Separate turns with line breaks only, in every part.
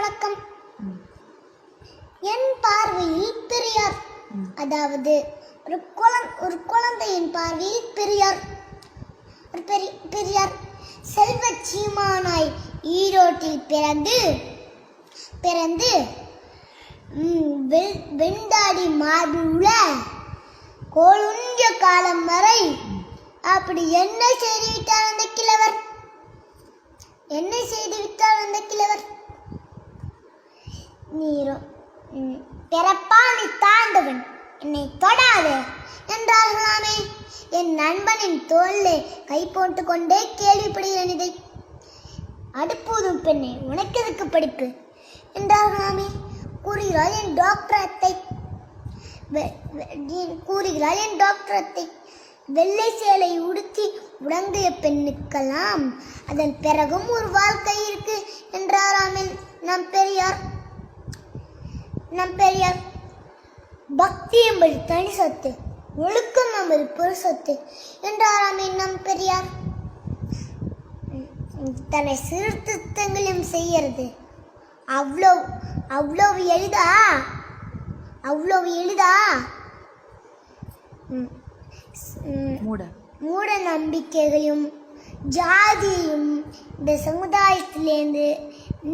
வணக்கம். என் பார்வையில் பெரியார், அதாவது ஒரு குழந்தையின் பார்வையில் பெரியார் செல்வ சீமானாய் ஈரோட்டில் பிறந்து வெண்டாடி மார்புள்ள கோளுஞ்ச காலம் வரை அப்படி என்ன செய்துவிட்டார் அந்த கிழவர்? நீரோ பிறப்பா நீ தாண்டவன், என்னை தொடாதே என்றார்களாமே. என் நண்பனின் தோளிலே கை போட்டு கொண்டே கேள்விப்படுகிறேன் இதை. அடுப்பூதும் பெண்ணே, உனக்கு எதுக்கு படிப்பு என்றார்களாமே. கூறுகிறாள் என் டாக்டரத்தை. வெள்ளை சேலை உடுத்தி உடங்கிய பெண்ணுக்கெல்லாம் அதன் பிறகும் ஒரு வாழ்க்கை இருக்கு என்றாராமே நம் பெரியார். பக்தி என்பது தனி சொத்து, ஒழுக்கம் என்பது பொது சொத்து என்றாராமே நம் பெரியார். தன்னை சீர்திருத்தங்களும் செய்யறது அவ்வளவு எளிதா? மூட நம்பிக்கைகளையும் ஜாதியையும் இந்த சமுதாயத்திலேருந்து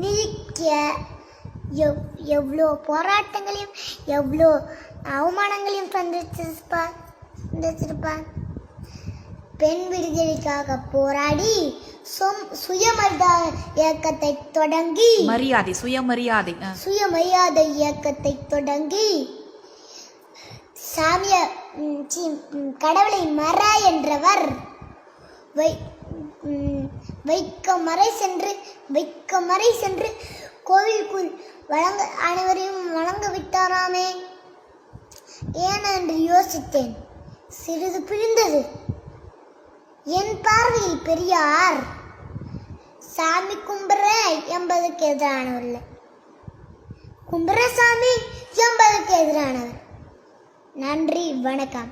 நீக்க எவ்வளோ போராட்டங்களையும் எவ்வளோ அவமானங்களையும் சந்திச்சிருப்பார். பெண் விடுதலைக்காக போராடி சுயமரியாதை இயக்கத்தை தொடங்கி கடவுளை மற என்றவர் வைக்கமறை சென்று கோவிலுக்குள் அனைவரையும் வழங்க விட்டாராமே. ஏனென்று யோசித்தேன், சிறிது பிரிந்தது. என் பார்வையில் பெரியார் சாமி கும்பிட்ற என்பதற்கு எதிரானவர், கும்பிட்ற சாமி என்பதற்கு எதிரானவர். நன்றி, வணக்கம்.